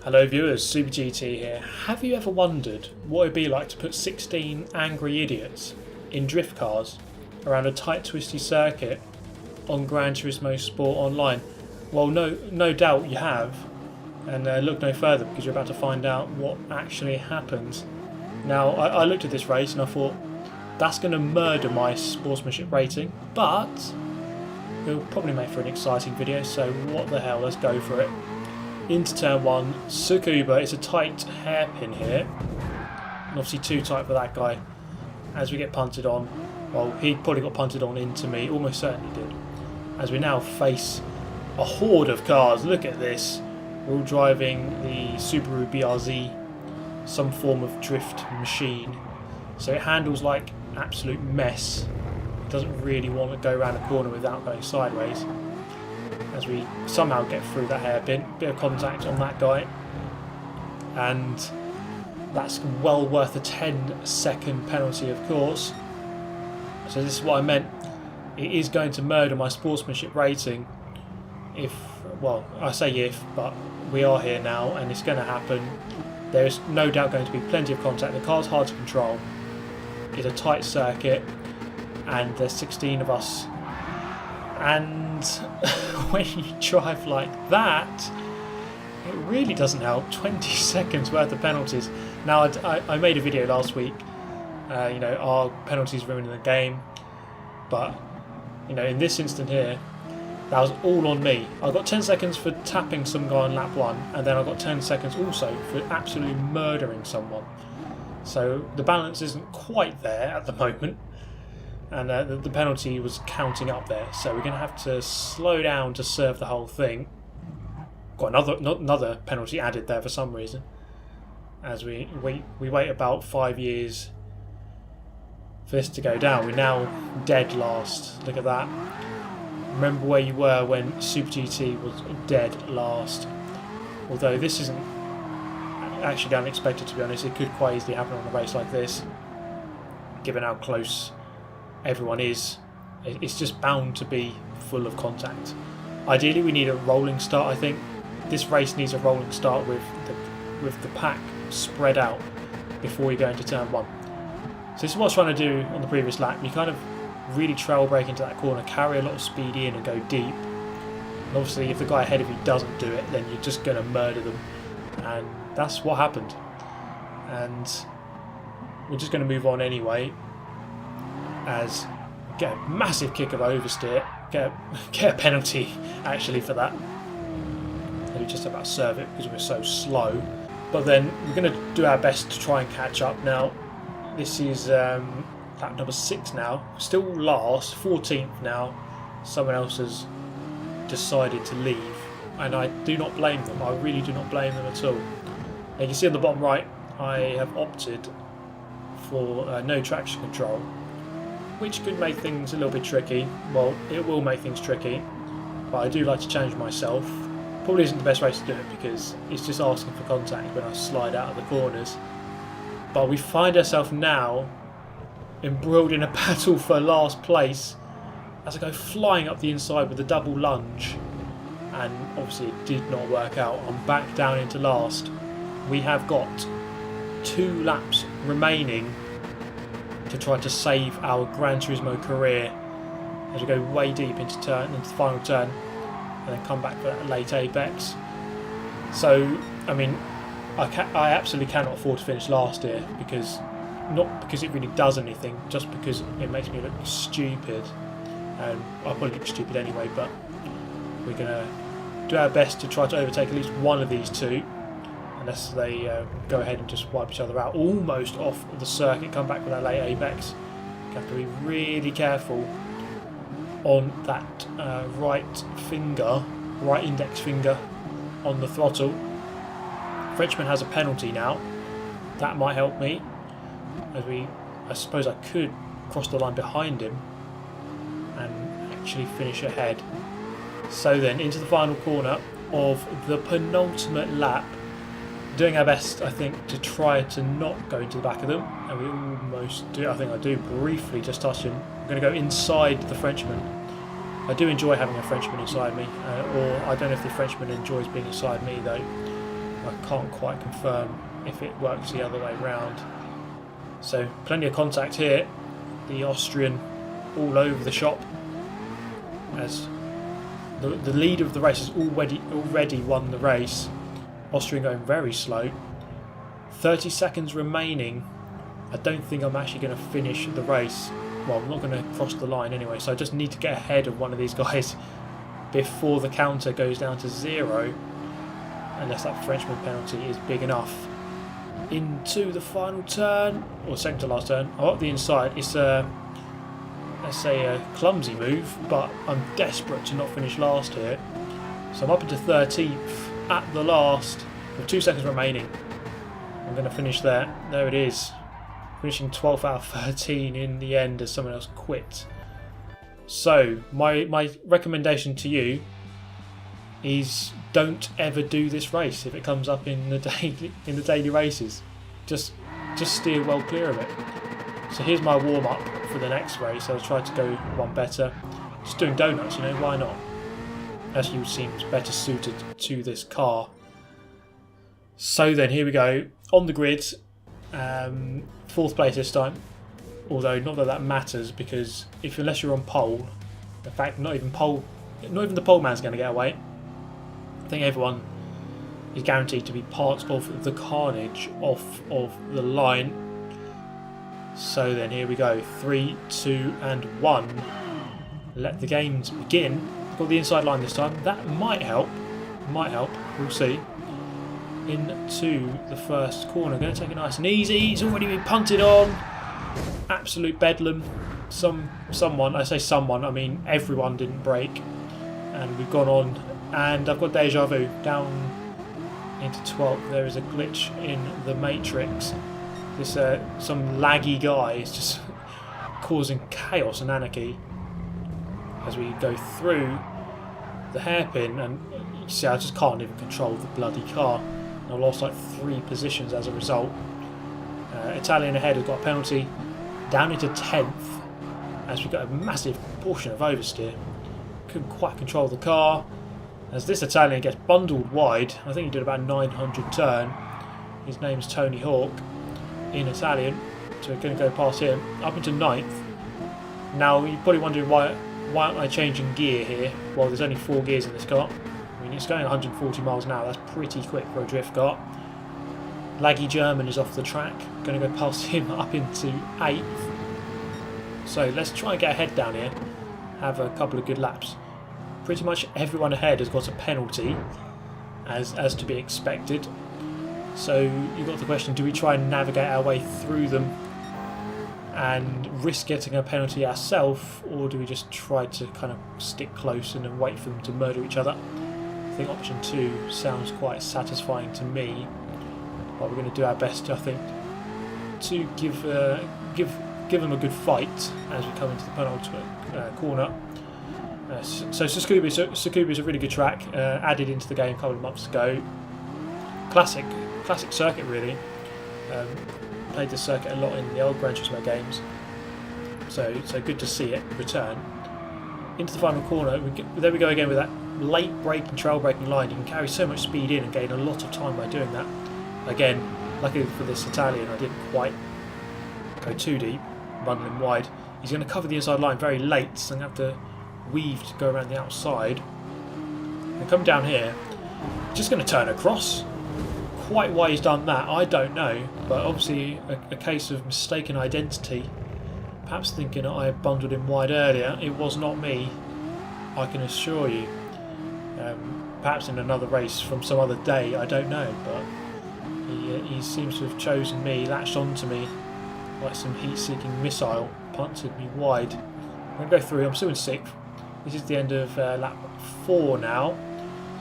Hello viewers, Super GT here. Have you ever wondered what it'd be like to put 16 angry idiots in drift cars around a tight twisty circuit on Gran Turismo Sport Online? Well, no doubt you have, and look no further because you're about to find out what actually happens. Now, I looked at this race and I thought, that's going to murder my sportsmanship rating, but it'll probably make for an exciting video, so what the hell, let's go for it. Into turn 1, Tsukuba. It's a tight hairpin here, and obviously too tight for that guy. As we get punted on, well, he probably got punted on into me, almost certainly did. As we now face a horde of cars. Look at this. We're all driving the Subaru BRZ, some form of drift machine. So it handles like absolute mess. It doesn't really want to go around a corner without going sideways. As we somehow get through that hairpin, bit of contact on that guy, and that's well worth a 10-second penalty, of course. So this is what I meant. It is going to murder my sportsmanship rating if, well, I say if, but we are here now and it's going to happen. There is no doubt going to be plenty of contact. The car's hard to control. It's a tight circuit and there's 16 of us. And when you drive like that, it really doesn't help. 20 seconds worth of penalties. Now, I made a video last week, you know, are penalties ruining the game? But, you know, in this instant here, that was all on me. I got 10 seconds for tapping some guy on lap 1, and then I got 10 seconds also for absolutely murdering someone. So the balance isn't quite there at the moment. And the penalty was counting up there, so we're going to have to slow down to serve the whole thing. Got another penalty added there for some reason. As we wait about 5 years for this to go down. We're now dead last. Look at that. Remember where you were when Super GT was dead last. Although this isn't actually unexpected, to be honest. It could quite easily happen on a race like this, given how close everyone is. It's just bound to be full of contact. Ideally we need a rolling start. I think this race needs a rolling start with the pack spread out before you go into turn 1. So this is what I was trying to do on the previous lap. You kind of really trail brake into that corner, carry a lot of speed in and go deep, and obviously if the guy ahead of you doesn't do it, then you're just going to murder them, and that's what happened. And we're just going to move on anyway, as get a massive kick of oversteer, get a penalty actually for that. And we just about serve it because we're so slow. But then we're going to do our best to try and catch up now. This is lap number 6 now, still last, 14th now. Someone else has decided to leave, and I do not blame them. I really do not blame them at all. And you can see on the bottom right, I have opted for no traction control, which could make things a little bit tricky. Well, it will make things tricky, but I do like to challenge myself. Probably isn't the best way to do it because it's just asking for contact when I slide out of the corners. But we find ourselves now embroiled in a battle for last place as I go flying up the inside with a double lunge, and obviously it did not work out. I'm back down into last. We have got 2 laps remaining to try to save our Gran Turismo career as we go way deep into the final turn and then come back for that late apex. So I mean, I absolutely cannot afford to finish last here, because not because it really does anything, just because it makes me look stupid, and I'll probably look stupid anyway. But we're gonna do our best to try to overtake at least one of these 2, unless they go ahead and just wipe each other out. Almost off the circuit, come back with that late apex. You have to be really careful on that right index finger on the throttle. Frenchman has a penalty now. That might help me. I suppose I could cross the line behind him and actually finish ahead. So then into the final corner of the penultimate lap. Doing our best, I think, to try to not go into the back of them, and we almost do. I think I do briefly just touch him. I'm going to go inside the Frenchman. I do enjoy having a Frenchman inside me, or I don't know if the Frenchman enjoys being inside me though. I can't quite confirm if it works the other way round. So plenty of contact here. The Austrian all over the shop, as the leader of the race has already won the race. Austrian going very slow. 30 seconds remaining. I don't think I'm actually going to finish the race. Well, I'm not going to cross the line anyway, so I just need to get ahead of one of these guys before the counter goes down to 0, unless that Frenchman penalty is big enough. Into the final turn, or second to last turn. I'm up the inside. It's a, let's say, a clumsy move, but I'm desperate to not finish last here. So I'm up into 13th at the last, with 2 seconds remaining. I'm going to finish there. There it is. Finishing 12th out of 13 in the end as someone else quit. So my recommendation to you is don't ever do this race if it comes up in the daily races. Just steer well clear of it. So here's my warm up for the next race. I'll try to go one better. Just doing donuts, you know, why not? Actually seems better suited to this car. So then here we go on the grid. 4th place this time. Although not that matters, because unless you're on pole, in fact not even the pole man's going to get away. I think everyone is guaranteed to be part of the carnage off of the line. So then here we go, 3, 2 and 1. Let the games begin. Got the inside line this time. That might help. We'll see. Into the first corner. Going to take it nice and easy. It's already been punted on. Absolute bedlam. Someone, I say someone, I mean everyone didn't brake, and we've gone on, and I've got deja vu down into 12th. There is a glitch in the matrix. This some laggy guy is just causing chaos and anarchy as we go through the hairpin, and you see I just can't even control the bloody car. I lost like 3 positions as a result. Italian ahead has got a penalty, down into 10th as we got a massive portion of oversteer. Couldn't quite control the car as this Italian gets bundled wide. I think he did about 900 turn. His name's Tony Hawk in Italian, so we're going to go past him up into 9th. Now you're probably wondering why aren't I changing gear here? Well, there's only 4 gears in this car. I mean, it's going 140 miles an hour. That's pretty quick for a drift car. Laggy German is off the track. Going to go past him up into 8th. So let's try and get ahead down here. Have a couple of good laps. Pretty much everyone ahead has got a penalty, as to be expected. So you've got the question, do we try and navigate our way through them and risk getting a penalty ourselves, or do we just try to kind of stick close and then wait for them to murder each other? I think option 2 sounds quite satisfying to me, but we're going to do our best, I think, to give them a good fight as we come into the penultimate corner. So Tsukuba is a really good track, added into the game a couple of months ago. Classic circuit really. Played this circuit a lot in the old Gran Turismo games, so good to see it return. Into the final corner, there we go again with that late braking, trail braking line. You can carry so much speed in and gain a lot of time by doing that. Again, luckily for this Italian, I didn't quite go too deep, running him wide. He's going to cover the inside line very late, so I'm going to have to weave to go around the outside. And come down here, just going to turn across. Quite why he's done that, I don't know, but obviously a case of mistaken identity. Perhaps thinking I bundled him wide earlier. It was not me, I can assure you. Perhaps in another race from some other day, I don't know, but he seems to have chosen me, latched onto me like some heat-seeking missile, punted me wide. I'm going to go through, I'm still in 6th. This is the end of lap 4 now.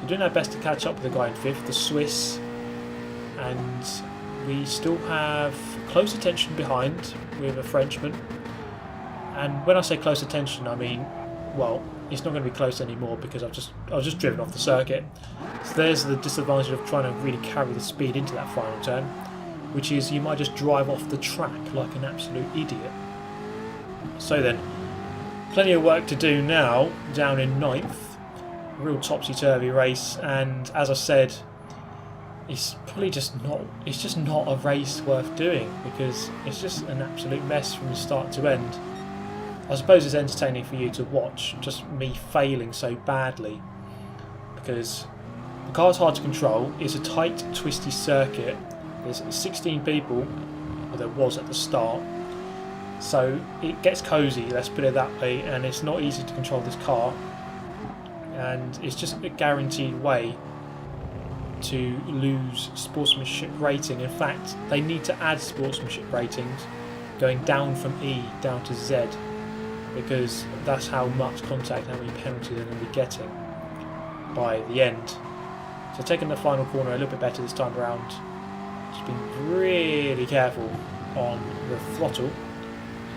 We're doing our best to catch up with the guy in 5th, the Swiss. And we still have close attention behind with a Frenchman. And when I say close attention, I mean, well, it's not going to be close anymore because I was just driven off the circuit. So there's the disadvantage of trying to really carry the speed into that final turn, which is you might just drive off the track like an absolute idiot. So then, plenty of work to do now, down in 9th. Real topsy-turvy race, and as I said, it's probably just not. It's just not a race worth doing because it's just an absolute mess from start to end. I suppose it's entertaining for you to watch, just me failing so badly, because the car's hard to control. It's a tight, twisty circuit. There's 16 people, or there was at the start, so it gets cosy, let's put it that way, and it's not easy to control this car, and it's just a guaranteed way to lose sportsmanship rating. In fact, they need to add sportsmanship ratings going down from E down to Z, because that's how much contact, how many penalties they're going to be getting by the end. So taking the final corner a little bit better this time around. Just being really careful on the throttle.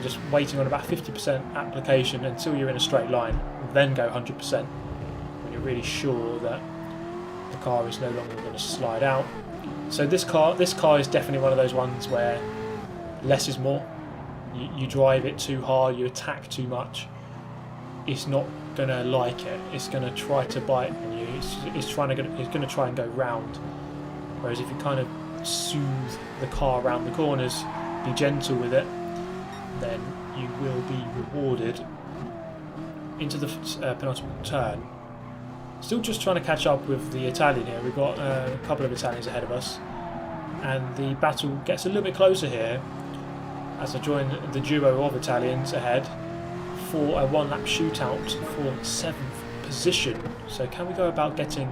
Just waiting on about 50% application until you're in a straight line, then go 100% when you're really sure that the car is no longer going to slide out. So this car is definitely one of those ones where less is more. You drive it too hard, you attack too much, it's not going to like it. It's going to try to bite on you. It's going to try and go round. Whereas if you kind of soothe the car around the corners, be gentle with it, then you will be rewarded. Into the penultimate turn. Still just trying to catch up with the Italian here. We've got a couple of Italians ahead of us, and the battle gets a little bit closer here as I join the duo of Italians ahead for a one-lap shootout for 7th position. So can we go about getting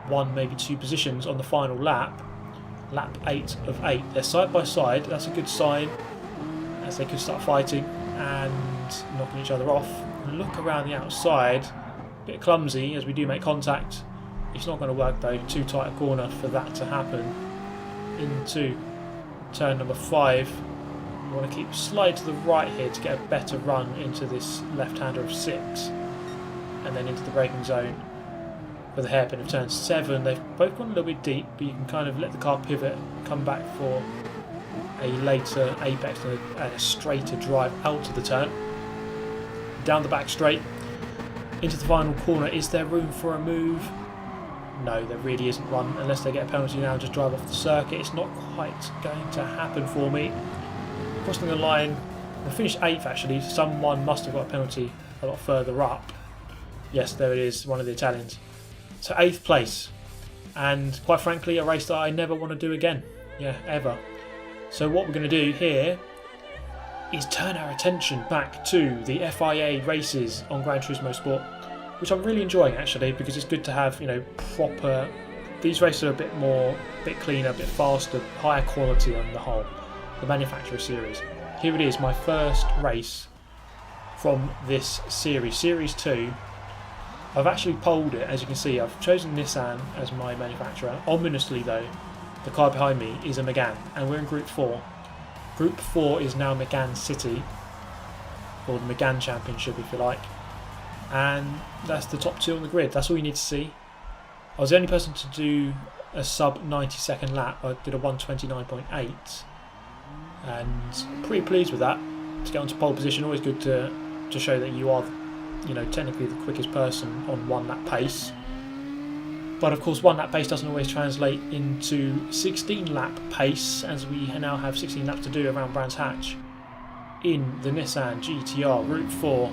one, maybe 2 positions on the final lap? Lap 8 of 8. They're side by side. That's a good sign, as they could start fighting and knocking each other off. Look around the outside. A bit clumsy as we do make contact. It's not going to work though. Too tight a corner for that to happen. Into turn number 5. We want to keep slide to the right here to get a better run into this left-hander of 6, and then into the braking zone for the hairpin of turn 7. They've both gone a little bit deep, but you can kind of let the car pivot, come back for a later apex and a straighter drive out of the turn. Down the back straight into the final corner. Is there room for a move? No, there really isn't one, unless they get a penalty now and just drive off the circuit. It's not quite going to happen for me. Crossing the line, I finished 8th actually. Someone must have got a penalty a lot further up. Yes, there it is, one of the Italians. So 8th place, and quite frankly a race that I never want to do again, ever. So what we're going to do here is turn our attention back to the FIA races on Gran Turismo Sport, which I'm really enjoying actually, because it's good to have, proper. These races are a bit cleaner, a bit faster, higher quality on the whole. The manufacturer series. Here it is, my first race from this series, Series 2. I've actually polled it, as you can see. I've chosen Nissan as my manufacturer. Ominously though, the car behind me is a Megane, and we're in Group 4. Group 4 is now Megane City, or the Megane Championship if you like, and that's the top 2 on the grid. That's all you need to see. I was the only person to do a sub 90-second lap. I did a 1:29.8. and pretty pleased with that. To get onto pole position, always good to show that you are, technically the quickest person on 1 lap pace. But of course 1 lap pace doesn't always translate into 16 lap pace, as we now have 16 laps to do around Brands Hatch in the Nissan GTR Group 4.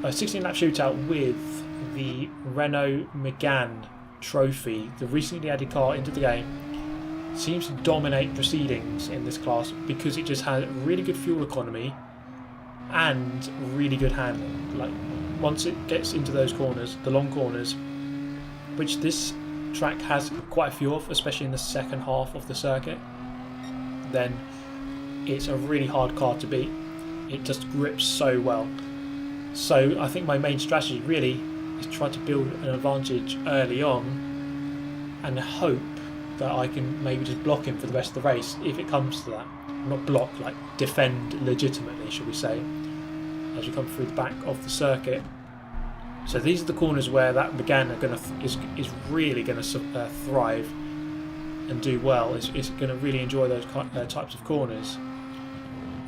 A 16 lap shootout with the Renault Megane Trophy, the recently added car into the game. Seems to dominate proceedings in this class because it just has really good fuel economy and really good handling. Like, once it gets into those corners, the long corners, which this track has quite a few of, especially in the second half of the circuit, then it's a really hard car to beat. It just grips so well. So I think my main strategy really is try to build an advantage early on and hope that I can maybe just block him for the rest of the race if it comes to that. Not block, like defend legitimately, should we say, as you come through the back of the circuit. So these are the corners where that Megane is really going to thrive and do well. It's going to really enjoy those types of corners.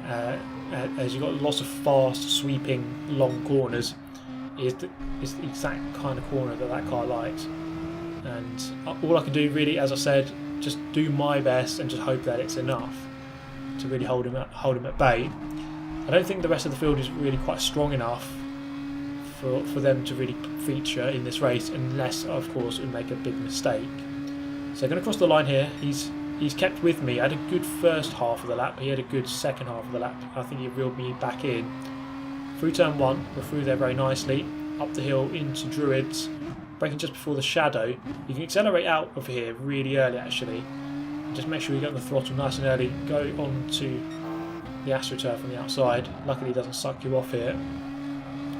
As you've got lots of fast, sweeping, long corners, is the exact kind of corner that car likes. And all I can do really, as I said, just do my best and just hope that it's enough to really hold him at bay. I don't think the rest of the field is really quite strong enough for them to really feature in this race, unless of course we make a big mistake. So going to cross the line here. He's kept with me. I had a good first half of the lap. He had a good second half of the lap. I think he reeled me back in. Through turn 1, we're through there very nicely. Up the hill into Druids, braking just before the shadow. You can accelerate out of here really early actually. Just make sure you get the throttle nice and early. Go on to the AstroTurf on the outside. Luckily it doesn't suck you off here.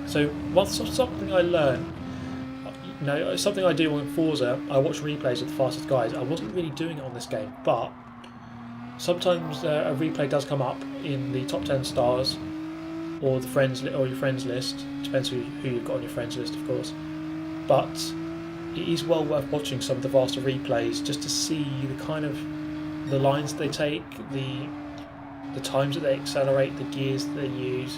So something I learned, something I do on Forza, I watch replays of the fastest guys. I wasn't really doing it on this game, but sometimes a replay does come up in the top 10 stars or the friends or your friends list. Depends who you've got on your friends list, of course. But it is well worth watching some of the faster replays just to see the kind of the lines they take, the times that they accelerate, the gears that they use.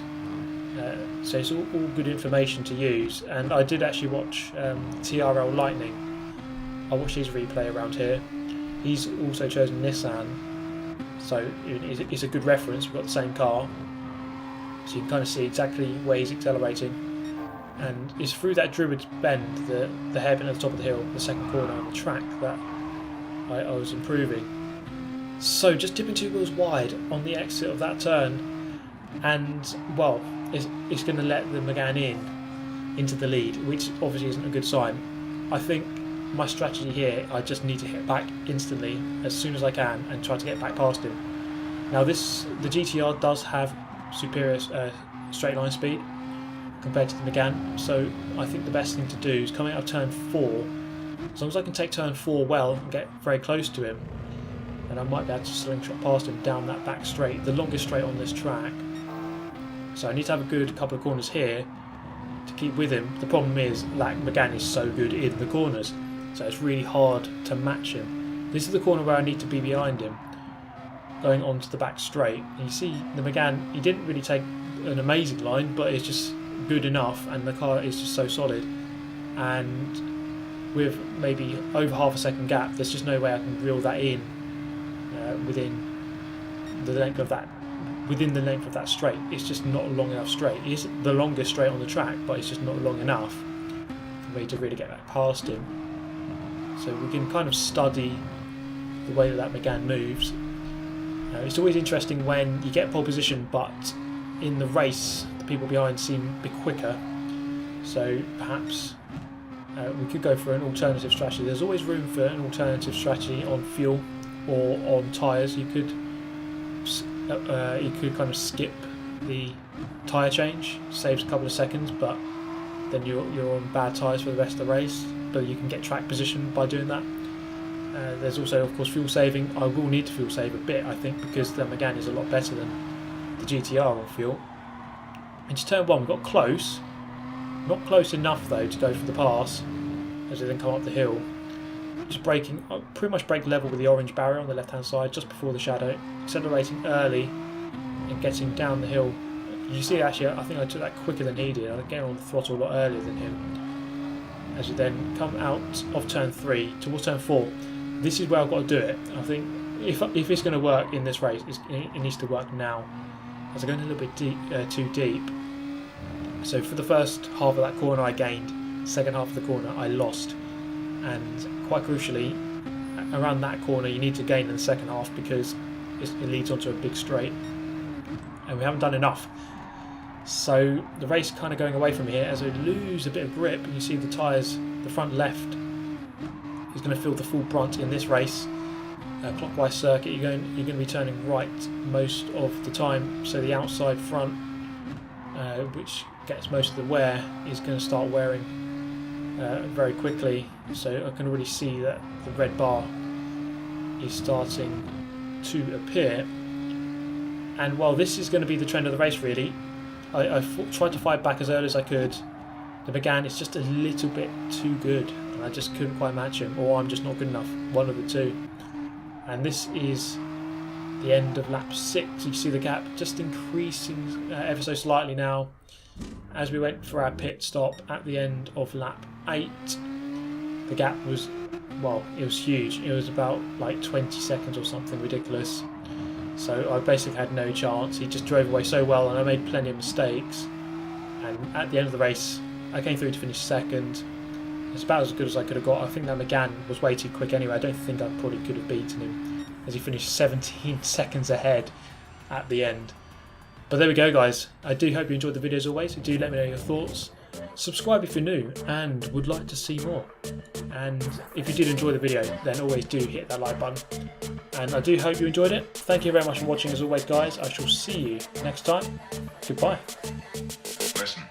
So it's all good information to use. And I did actually watch TRL Lightning. I watched his replay around here. He's also chosen Nissan, so it's a good reference. We've got the same car, so you can kind of see exactly where he's accelerating. And it's through that Druid's Bend, the hairpin at the top of the hill, the second corner on the track, that I was improving. So just dipping 2 wheels wide on the exit of that turn, and well, it's going to let the Megane into the lead, which obviously isn't a good sign. I think my strategy here, I just need to hit back instantly as soon as I can and try to get back past him. Now the GTR does have superior straight line speed compared to the Megane, so I think the best thing to do is coming out of turn 4, as long as I can take turn 4 well and get very close to him, and I might be able to slingshot past him down that back straight, the longest straight on this track. So I need to have a good couple of corners here to keep with him. The problem is that Megane is so good in the corners, so it's really hard to match him. This is the corner where I need to be behind him, going onto the back straight. And you see the Megane, he didn't really take an amazing line, but it's just good enough, and the car is just so solid. And with maybe over half a second gap, there's just no way I can reel that in within the length of that straight. It's just not a long enough straight. It's the longest straight on the track, but it's just not long enough for me to really get back past him. So we can kind of study the way that Megane moves. It's always interesting when you get pole position, but in the race the people behind seem a bit quicker. So perhaps we could go for an alternative strategy. There's always room for an alternative strategy on fuel or on tyres. You could kind of skip the tyre change, saves a couple of seconds, but then you're on bad tyres for the rest of the race. But you can get track position by doing that. There's also, of course, fuel saving. I will need to fuel save a bit, I think, because the Megane is a lot better than the GTR on fuel. Into turn 1, we got close. Not close enough though to go for the pass as we then come up the hill. Just braking, pretty much brake level with the orange barrier on the left hand side just before the shadow, accelerating early and getting down the hill. You see, actually, I think I took that quicker than he did. I was getting on the throttle a lot earlier than him. As you then come out of turn 3 towards turn 4, this is where I've got to do it. I think if it's going to work in this race, it needs to work now, as I'm going a little bit too deep. So for the first half of that corner I gained, second half of the corner I lost, and quite crucially, around that corner you need to gain in the second half because it leads onto a big straight, and we haven't done enough. So the race kind of going away from here as we lose a bit of grip, and you see the tyres, the front left is going to feel the full brunt in this race. Clockwise circuit, you're going to be turning right most of the time, so the outside front, which gets most of the wear, is going to start wearing very quickly. So I can already see that the red bar is starting to appear, and while this is going to be the trend of the race really, I tried to fight back as early as I could. The Megane is just a little bit too good, and I just couldn't quite match him, or I'm just not good enough, one of the two. And this is the end of lap 6. You see the gap just increasing ever so slightly now as we went for our pit stop at the end of lap 8. The gap was well, it was huge. It was about like 20 seconds or something ridiculous. So I basically had no chance. He just drove away so well, and I made plenty of mistakes. And at the end of the race, I came through to finish second. It's about as good as I could have got. I think that McGann was way too quick anyway. I don't think I probably could have beaten him, as he finished 17 seconds ahead at the end. But there we go, guys. I do hope you enjoyed the video as always. Do let me know your thoughts. Subscribe if you're new and would like to see more. And if you did enjoy the video, then always do hit that like button. And I do hope you enjoyed it. Thank you very much for watching as always, guys. I shall see you next time. Goodbye. Listen.